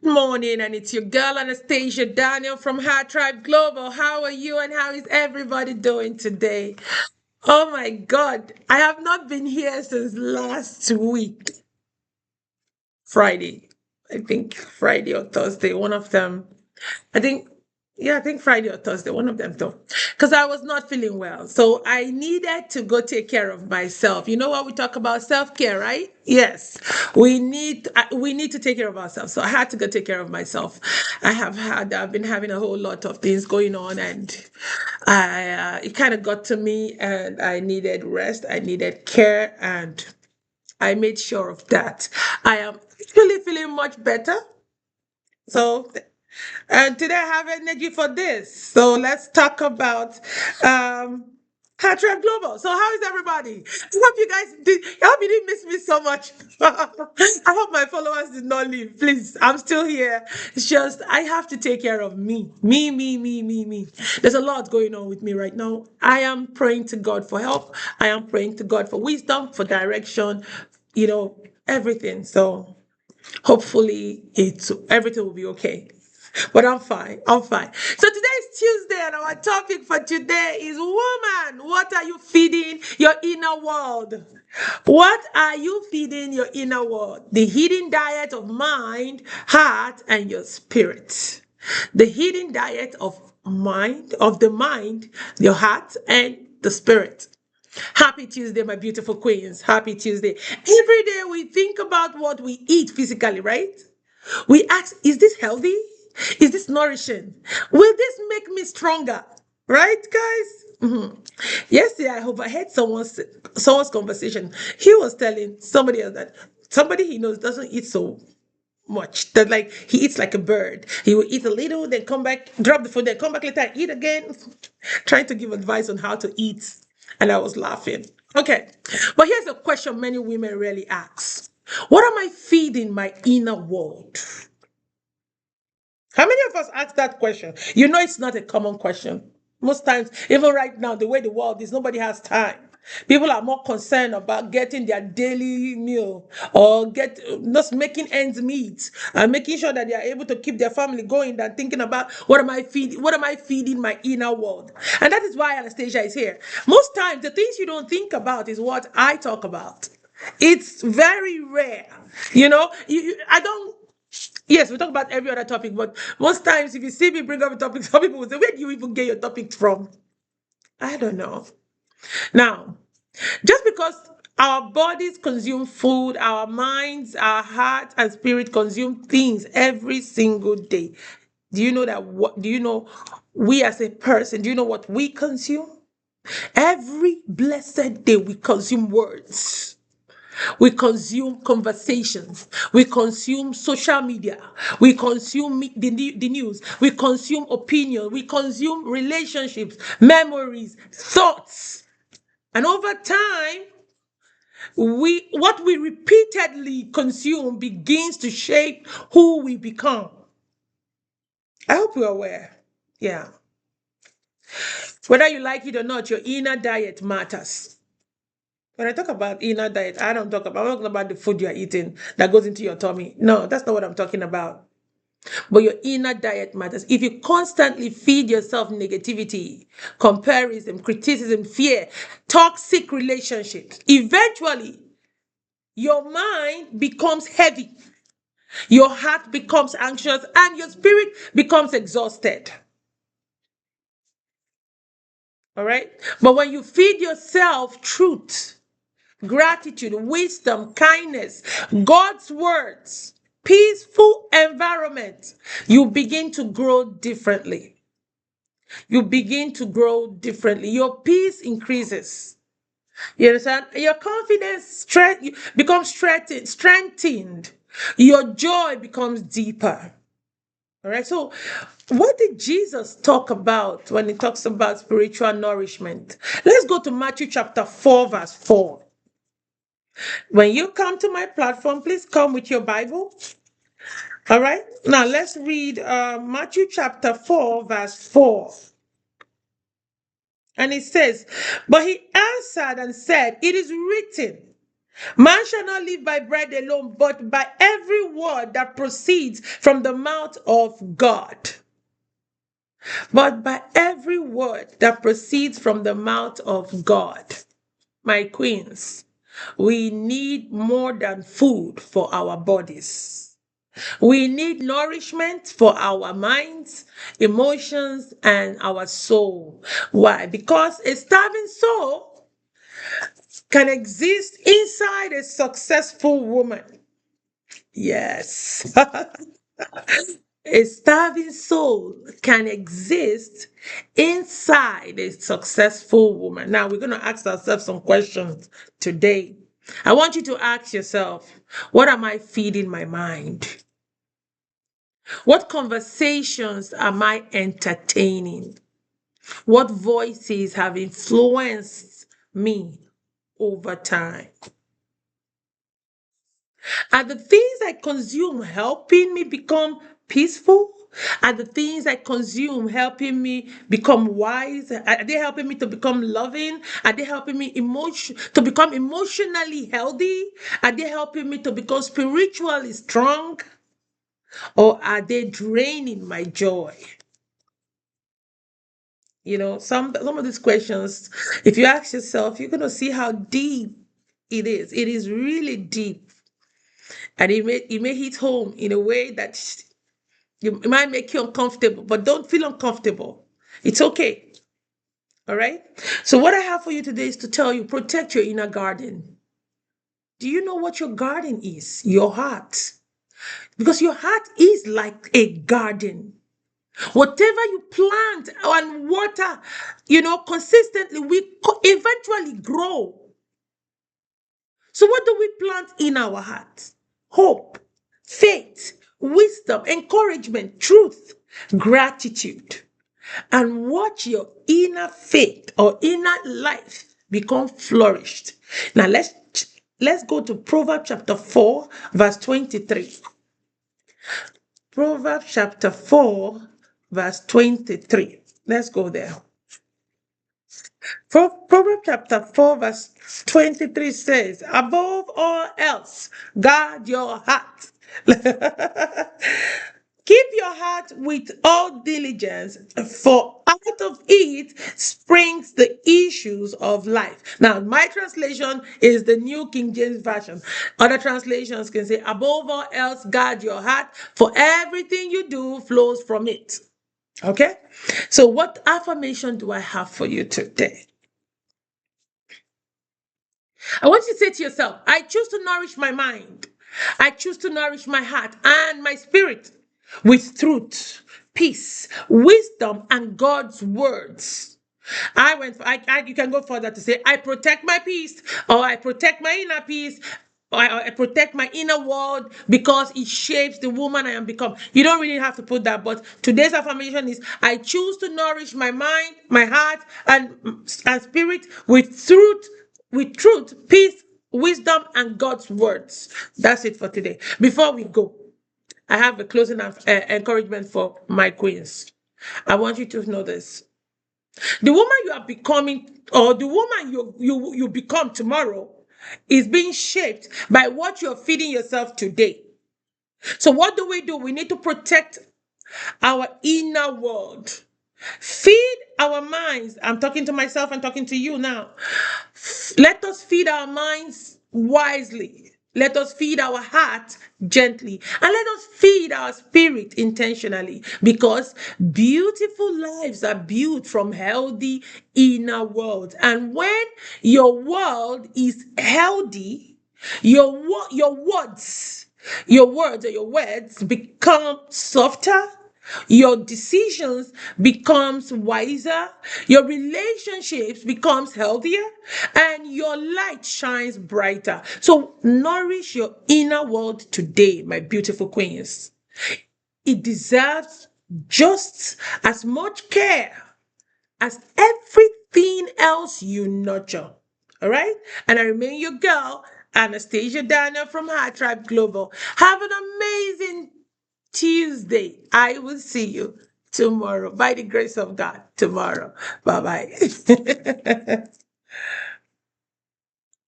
Morning, and it's your girl Anastasia Daniel from HERTRIBE Global. How are you and how is everybody doing today? Oh my God, I have not been here since last week, Friday. I think Friday or Thursday, one of them. I think, yeah, I think Friday or Thursday, one of them though. Because I was not feeling well. So I needed to go take care of myself. You know what we talk about self-care, right? Yes. We need to take care of ourselves. So I had to go take care of myself. I've been having a whole lot of things going on, and it kind of got to me, and I needed rest. I needed care, and I made sure of that. I am actually feeling much better. So and today I have energy for this. So let's talk about um HERTRIBE Global. So how is everybody? I hope you didn't miss me so much. I hope my followers did not leave. Please, I'm still here. It's just I have to take care of me. Me. There's a lot going on with me right now. I am praying to God for help. I am praying to God for wisdom, for direction, you know, everything. So hopefully it's everything will be okay. But I'm fine. I'm fine. So today is Tuesday, and our topic for today is woman. What are you feeding your inner world? What are you feeding your inner world? The hidden diet of mind, heart, and your spirit. The hidden diet of the mind, your heart, and the spirit. Happy Tuesday, my beautiful queens. Happy Tuesday. Every day we think about what we eat physically, right? We ask, is this healthy? Is this nourishing? Will this make me stronger? Right, guys? Yesterday, I overheard someone's conversation. He was telling somebody else that somebody he knows doesn't eat so much. That like he eats like a bird. He will eat a little, then come back, drop the food, then come back later, and eat again. Trying to give advice on how to eat, and I was laughing. Okay, but here's a question many women rarely ask: what am I feeding my inner world? How many of us ask that question? You know, it's not a common question. Most times, even right now, the way the world is, nobody has time. People are more concerned about getting their daily meal or get just making ends meet and making sure that they are able to keep their family going than thinking about what am I feeding my inner world. And that is why Anastasia is here. Most times the things you don't think about is what I talk about. It's very rare. I don't. Yes, we talk about every other topic, but most times if you see me bring up a topic, some people will say, "Where do you even get your topics from?" I don't know. Now, just because our bodies consume food, our minds, our heart, and spirit consume things every single day. Do you know that? What do you know? We as a person, do you know what we consume? Every blessed day, we consume words. We consume conversations. We consume social media. We consume the news. We consume opinion. We consume relationships, memories, thoughts. And over time, what we repeatedly consume begins to shape who we become. I hope you're aware. Yeah. Whether you like it or not, your inner diet matters. When I talk about inner diet, I'm not talking about the food you're eating that goes into your tummy. No, that's not what I'm talking about. But your inner diet matters. If you constantly feed yourself negativity, comparison, criticism, fear, toxic relationships, eventually your mind becomes heavy, your heart becomes anxious, and your spirit becomes exhausted. All right? But when you feed yourself truth, gratitude, wisdom, kindness, God's words, peaceful environment, you begin to grow differently. You begin to grow differently. Your peace increases. You understand? Your confidence becomes strengthened. Your joy becomes deeper. All right. So, what did Jesus talk about when he talks about spiritual nourishment? Let's go to Matthew chapter 4, verse 4. When you come to my platform, please come with your Bible. All right. Now let's read Matthew chapter 4, verse 4. And it says, but he answered and said, it is written, Man shall not live by bread alone, but by every word that proceeds from the mouth of God. But by every word that proceeds from the mouth of God. My queens, we need more than food for our bodies. We need nourishment for our minds, emotions, and our soul. Why? Because a starving soul can exist inside a successful woman. Yes. A starving soul can exist inside a successful woman. Now, we're going to ask ourselves some questions today. I want you to ask yourself, what am I feeding my mind? What conversations am I entertaining? What voices have influenced me over time? Are the things I consume helping me become peaceful? Are the things I consume helping me become wise? Are they helping me to become loving? Are they helping me to become emotionally healthy? Are they helping me to become spiritually strong? Or are they draining my joy? Some of these questions, if you ask yourself, you're gonna see how deep it is. It is really deep. And it may hit home in a way that it might make you uncomfortable, but don't feel uncomfortable. It's okay. All right. So, what I have for you today is to tell you protect your inner garden. Do you know what your garden is? Your heart. Because your heart is like a garden. Whatever you plant and water, consistently, eventually grow. So, what do we plant in our hearts? Hope, faith, wisdom, encouragement, truth, gratitude. And watch your inner faith or inner life become flourished. Now, let's go to Proverbs chapter 4, verse 23. Proverbs chapter 4, verse 23. Let's go there. Proverbs chapter 4, verse 23 says, above all else, guard your heart. Keep your heart with all diligence, for out of it springs the issues of life. Now, my translation is the New King James Version. Other translations can say, above all else, guard your heart, for everything you do flows from it. Okay? So, what affirmation do I have for you today? I want you to say to yourself, I choose to nourish my mind. I choose to nourish my heart and my spirit with truth, peace, wisdom, and God's words. You can go further to say, I protect my peace, or I protect my inner peace, or I protect my inner world because it shapes the woman I am become. You don't really have to put that, but today's affirmation is, I choose to nourish my mind, my heart, and spirit with truth, peace, wisdom, and God's words. That's it for today. Before we go, I have a closing encouragement for my queens. I want you to know this. The woman you are becoming, or the woman you become tomorrow, is being shaped by what you're feeding yourself today. So what do? We need to protect our inner world. Feed our minds. I'm talking to myself and talking to you now. Let us feed our minds wisely. Let us feed our heart gently. And let us feed our spirit intentionally. Because beautiful lives are built from healthy inner worlds. And when your world is healthy, your words become softer, your decisions becomes wiser, your relationships becomes healthier, and your light shines brighter. So nourish your inner world today, my beautiful queens. It deserves just as much care as everything else you nurture. All right? And I remain your girl, Anastasia Daniel from HERTRIBE Global. Have an amazing Tuesday. I will see you tomorrow by the grace of God tomorrow. Bye bye.